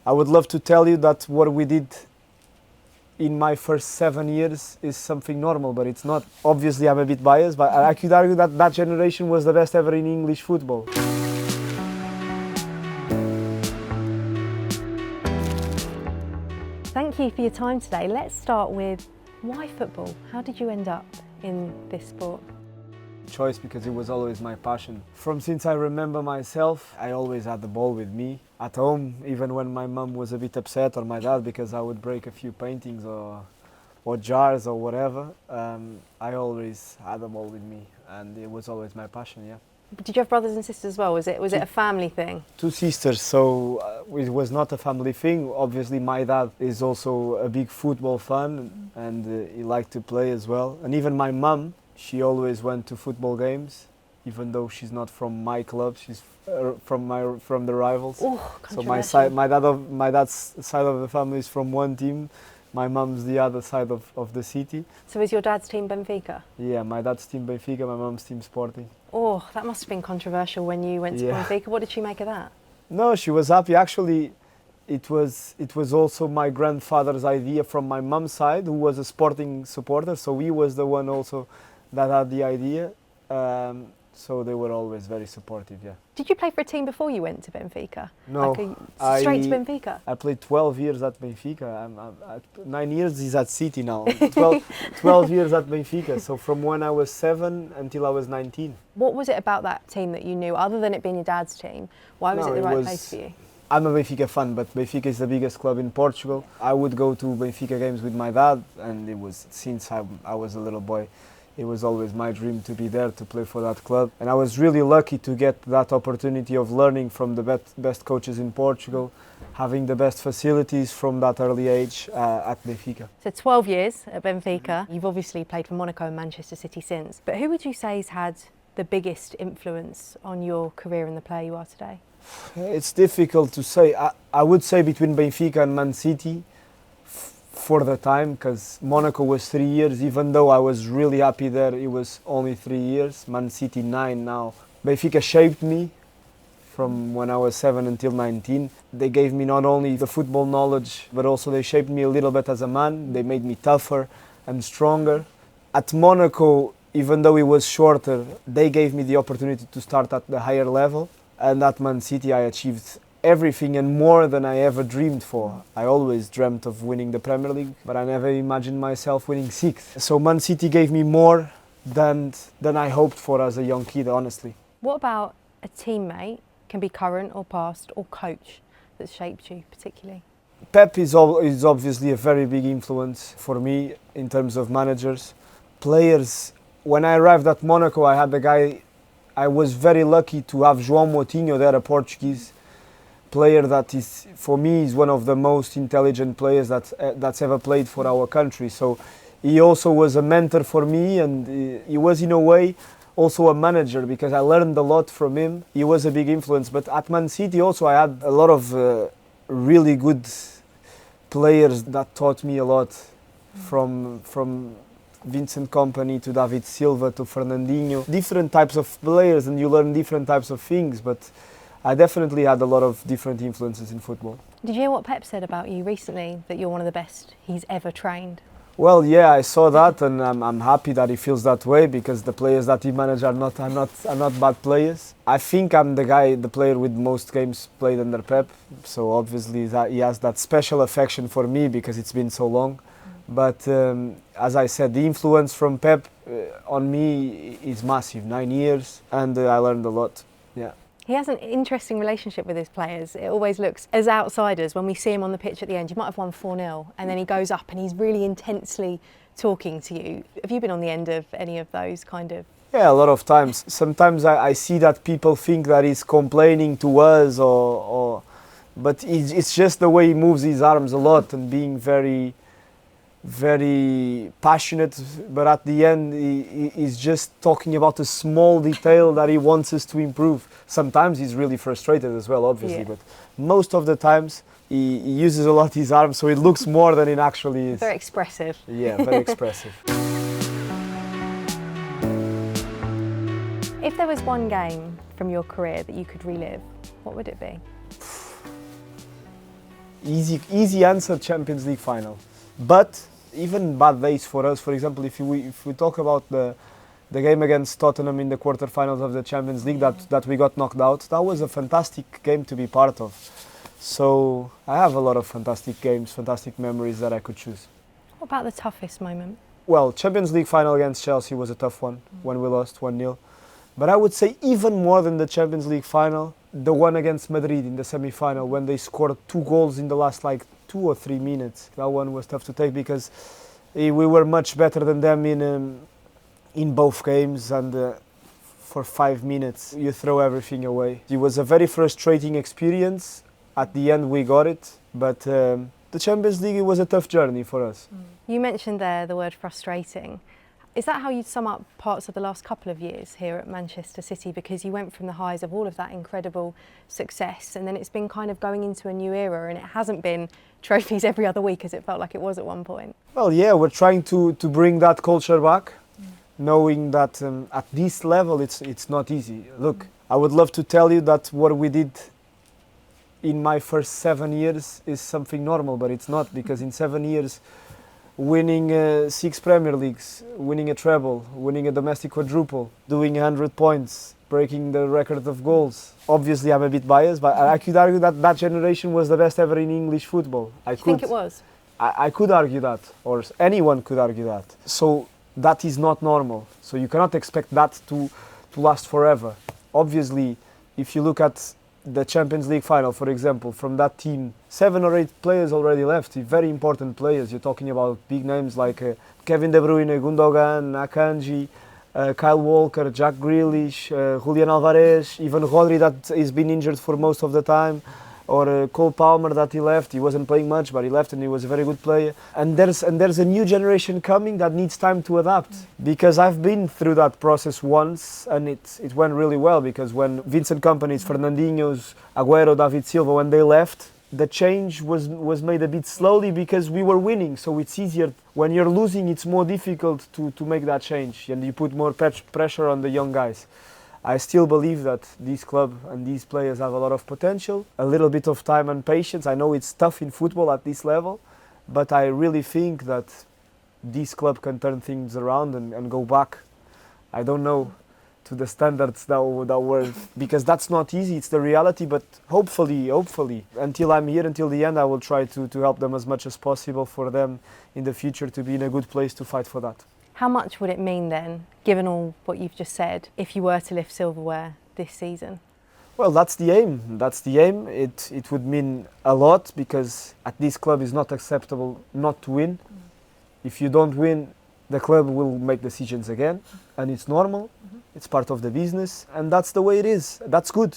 I would love to tell you that what we did in my first 7 years is something normal, but it's not. Obviously, I'm a bit biased, but I could argue that that generation was the best ever in English football. Thank you for your time today. Let's start with why football? How did you end up in this sport? Choice, because it was always my passion. From since I remember myself, I always had the ball with me at home, even when my mum was a bit upset, or my dad, because I would break a few paintings or jars or whatever. I always had the ball with me, and it was always my passion. Yeah. Did you have brothers and sisters as well? Was it a family thing? 2 sisters, so it was not a family thing. Obviously, my dad is also a big football fan, and he liked to play as well. And even my mum, she always went to football games, even though she's not from my club. She's from the rivals. Oh, so my dad's side of the family is from one team. My mum's the other side of the city. So is your dad's team Benfica? Yeah, my dad's team Benfica, my mum's team Sporting. Oh, that must have been controversial when you went to Benfica. What did she make of that? No, she was happy. Actually, it was also my grandfather's idea from my mum's side, who was a Sporting supporter. So he was the one also that had the idea. So they were always very supportive, yeah. Did you play for a team before you went to Benfica? No. Straight to Benfica? I played 12 years at Benfica. 9 years is at City now. 12 years at Benfica. So from when I was 7 until I was 19. What was it about that team that you knew, other than it being your dad's team? Why was it the right place for you? I'm a Benfica fan, but Benfica is the biggest club in Portugal. I would go to Benfica games with my dad, and it was since I was a little boy. It was always my dream to be there, to play for that club. And I was really lucky to get that opportunity of learning from the best coaches in Portugal, having the best facilities from that early age at Benfica. So 12 years at Benfica. You've obviously played for Monaco and Manchester City since. But who would you say has had the biggest influence on your career and the player you are today? It's difficult to say. I would say between Benfica and Man City, for the time, because Monaco was 3 years. Even though I was really happy there, it was only 3 years. Man City 9 now. Benfica shaped me from when I was 7 until 19. They gave me not only the football knowledge, but also they shaped me a little bit as a man. They made me tougher and stronger. At Monaco, even though it was shorter, they gave me the opportunity to start at the higher level. And at Man City, I achieved everything and more than I ever dreamed for. I always dreamt of winning the Premier League, but I never imagined myself winning 6th. So Man City gave me more than I hoped for as a young kid, honestly. What about a teammate, can be current or past, or coach that shaped you particularly? Pep is obviously a very big influence for me in terms of managers. Players, when I arrived at Monaco, I was very lucky to have João Moutinho there, a Portuguese player that is, for me, is one of the most intelligent players that's ever played for our country. So he also was a mentor for me, and he was in a way also a manager, because I learned a lot from him. He was a big influence. But at Man City also I had a lot of really good players that taught me a lot, from Vincent Kompany to David Silva to Fernandinho. Different types of players, and you learn different types of things, but I definitely had a lot of different influences in football. Did you hear what Pep said about you recently, that you're one of the best he's ever trained? Well, yeah, I saw that, and I'm happy that he feels that way, because the players that he managed are not bad players. I think I'm the player with most games played under Pep, so obviously he has that special affection for me because it's been so long. But as I said, the influence from Pep on me is massive. 9 years, and I learned a lot. Yeah. He has an interesting relationship with his players. It always looks, as outsiders, when we see him on the pitch at the end, you might have won 4-0, and then he goes up and he's really intensely talking to you. Have you been on the end of any of those kind of? Yeah, a lot of times. Sometimes I see that people think that he's complaining to us, but it's just the way he moves his arms a lot and being very, very passionate, but at the end he's just talking about a small detail that he wants us to improve. Sometimes he's really frustrated as well, obviously, but most of the times he uses a lot his arms, so it looks more than it actually is. Very expressive. Yeah, very expressive. If there was one game from your career that you could relive, what would it be? Easy answer, Champions League final. But even bad days for us, for example, if we talk about the game against Tottenham in the quarterfinals of the Champions League that we got knocked out, that was a fantastic game to be part of. So I have a lot of fantastic games, fantastic memories that I could choose. What about the toughest moment? Well, Champions League final against Chelsea was a tough one when we lost 1-0. But I would say even more than the Champions League final, the one against Madrid in the semi-final when they scored 2 goals in the last 2 or 3 minutes. That one was tough to take because we were much better than them in both games, and for 5 minutes you throw everything away. It was a very frustrating experience. At the end we got it, but the Champions League, it was a tough journey for us. You mentioned there the word frustrating. Is that how you'd sum up parts of the last couple of years here at Manchester City? Because you went from the highs of all of that incredible success, and then it's been kind of going into a new era, and it hasn't been trophies every other week as it felt like it was at one point. Well, yeah, we're trying to bring that culture back, knowing that at this level it's not easy. Look, I would love to tell you that what we did in my first 7 years is something normal, but it's not, because in 7 years winning 6 Premier Leagues, winning a treble, winning a domestic quadruple, doing 100 points, breaking the record of goals. Obviously I'm a bit biased, but I could argue that that generation was the best ever in English football. I think it was? I could argue that, or anyone could argue that. So that is not normal. So you cannot expect that to last forever. Obviously, if you look at the Champions League final, for example, from that team, 7 or 8 players already left, very important players. You're talking about big names like Kevin De Bruyne, Gundogan, Akanji, Kyle Walker, Jack Grealish, Julian Alvarez, even Rodri that has been injured for most of the time, or Cole Palmer that he left. He wasn't playing much, but he left and he was a very good player. And there's a new generation coming that needs time to adapt. Because I've been through that process once, and it went really well, because when Vincent Kompany's, Fernandinho's, Agüero, David Silva, when they left, the change was made a bit slowly because we were winning, so it's easier. When you're losing, it's more difficult to make that change, and you put more pressure on the young guys. I still believe that this club and these players have a lot of potential, a little bit of time and patience. I know it's tough in football at this level, but I really think that this club can turn things around and go back, I don't know, to the standards that were, because that's not easy, it's the reality, but hopefully, until I'm here, until the end, I will try to help them as much as possible for them in the future to be in a good place to fight for that. How much would it mean then, given all what you've just said, if you were to lift silverware this season? Well, that's the aim. It would mean a lot, because at this club it's not acceptable not to win. If you don't win, the club will make decisions again, and it's normal. It's part of the business, and that's the way it is. That's good.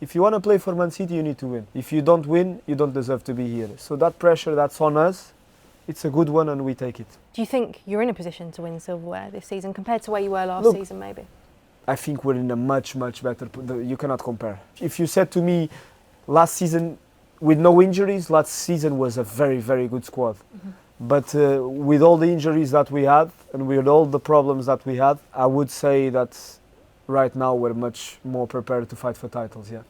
If you want to play for Man City, you need to win. If you don't win, you don't deserve to be here. So that pressure, that's on us. It's a good one, and we take it. Do you think you're in a position to win silverware this season compared to where you were last season, maybe? I think we're in a much better. You cannot compare. If you said to me last season, with no injuries, last season was a very good squad. But with all the injuries that we had and with all the problems that we had, I would say that right now we're much more prepared to fight for titles, yeah.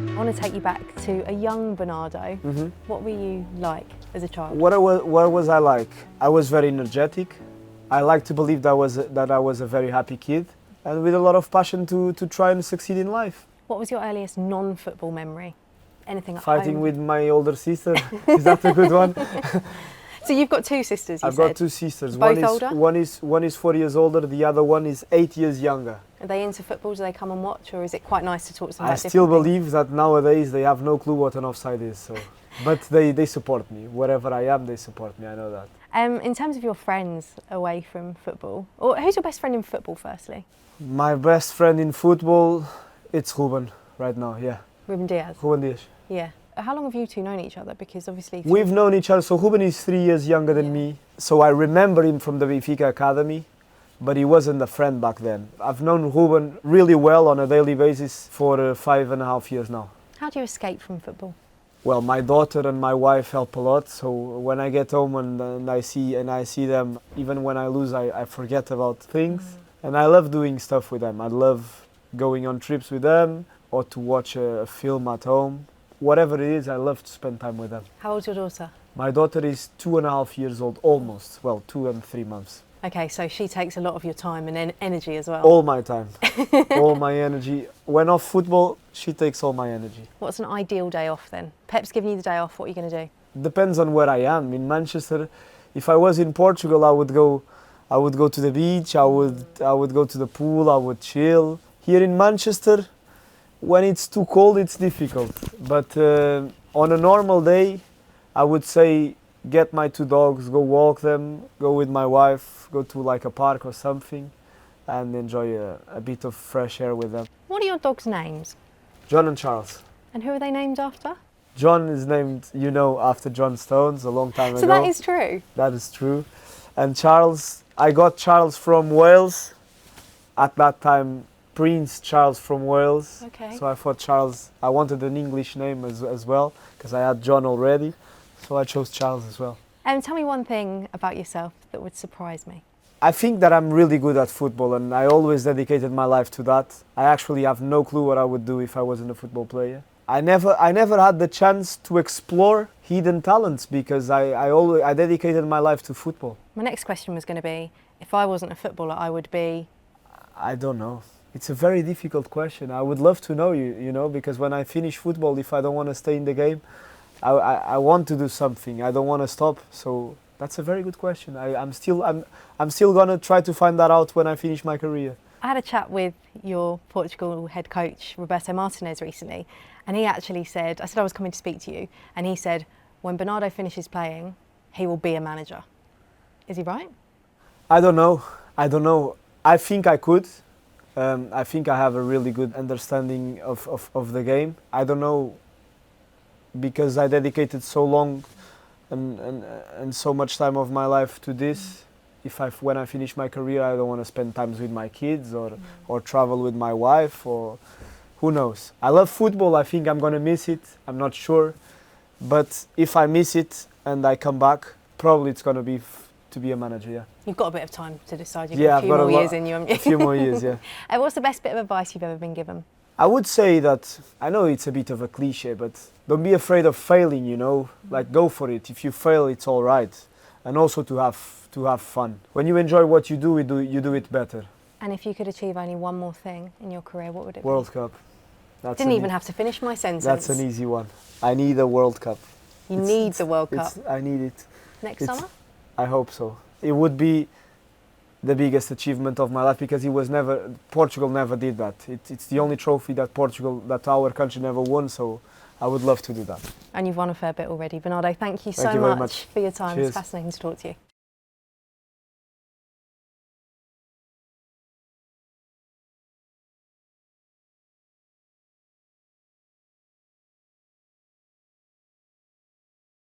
I want to take you back to a young Bernardo. What were you like as a child? What was I like? I was very energetic. I like to believe that I was a very happy kid, and with a lot of passion to try and succeed in life. What was your earliest non-football memory? Anything at Fighting home? with my older sister. Is that a good one? So you've got 2 sisters, you I've said? got 2 sisters. Both older? One is 4 years older, the other one is 8 years younger. Are they into football? Do they come and watch, or is it quite nice to talk to them about I still different believe that nowadays they have no clue what an offside is. So, but they support me. Wherever I am, they support me. I know that. In terms of your friends away from football, or who's your best friend in football, firstly? My best friend in football, it's Ruben right now. Yeah. Ruben Diaz. Ruben Diaz. Yeah. How long have you two known each other? Because obviously we've known each other. So Ruben is 3 years younger than me. So I remember him from the Benfica academy, but he wasn't a friend back then. I've known Ruben really well on a daily basis for 5.5 years now. How do you escape from football? Well, my daughter and my wife help a lot. So when I get home and I see them, even when I lose, I forget about things. And I love doing stuff with them. I love going on trips with them, or to watch a film at home. Whatever it is, I love to spend time with them. How old's your daughter? My daughter is 2.5 years old, almost. Well, 2 and 3 months. Okay, so she takes a lot of your time and energy as well. All my time, all my energy. When off football, she takes all my energy. What's an ideal day off then? Pep's giving you the day off, what are you going to do? Depends on where I am. In Manchester, if I was in Portugal, I would go to the beach, I would go to the pool, I would chill. Here in Manchester, when it's too cold, it's difficult. But on a normal day, I would say get my 2 dogs, go walk them, go with my wife, go to like a park or something, and enjoy a bit of fresh air with them. What are your dogs' names? John and Charles. And who are they named after? John is named, after John Stones a long time ago. So that is true? That is true. And Charles, I got Charles from Wales. At that time, Prince Charles from Wales. Okay. So I thought Charles, I wanted an English name as well, because I had John already. So I chose Charles as well. Tell me one thing about yourself that would surprise me. I think that I'm really good at football, and I always dedicated my life to that. I actually have no clue what I would do if I wasn't a football player. I never had the chance to explore hidden talents because I dedicated my life to football. My next question was going to be, if I wasn't a footballer, I would be... I don't know. It's a very difficult question. I would love to know because when I finish football, if I don't want to stay in the game, I want to do something. I don't want to stop. So that's a very good question. I'm still gonna try to find that out when I finish my career. I had a chat with your Portugal head coach, Roberto Martinez, recently, and he actually said, I said I was coming to speak to you, and he said, when Bernardo finishes playing, he will be a manager. Is he right? I don't know. I think I could. I think I have a really good understanding of the game. I don't know, because I dedicated so long and so much time of my life to this. When I finish my career, I don't want to spend times with my kids or travel with my wife, or who knows. I love football. I think I'm going to miss it. I'm not sure. But if I miss it and I come back, probably it's going to be to be a manager, yeah. You've got a bit of time to decide. You've got a few more years in you, haven't you? A few more years, yeah. And what's the best bit of advice you've ever been given? I would say that, I know it's a bit of a cliche, but don't be afraid of failing, Like, go for it. If you fail, it's all right. And also to have fun. When you enjoy what you do it better. And if you could achieve only one more thing in your career, what would it be? World Cup. Didn't even have to finish my sentence. That's an easy one. I need a World Cup. You need the World Cup. I need it. Next summer? I hope so. It would be the biggest achievement of my life because Portugal never did that. It's the only trophy that our country never won, so I would love to do that. And you've won a fair bit already. Bernardo, thank you so much for your time. Cheers. It's fascinating to talk to you.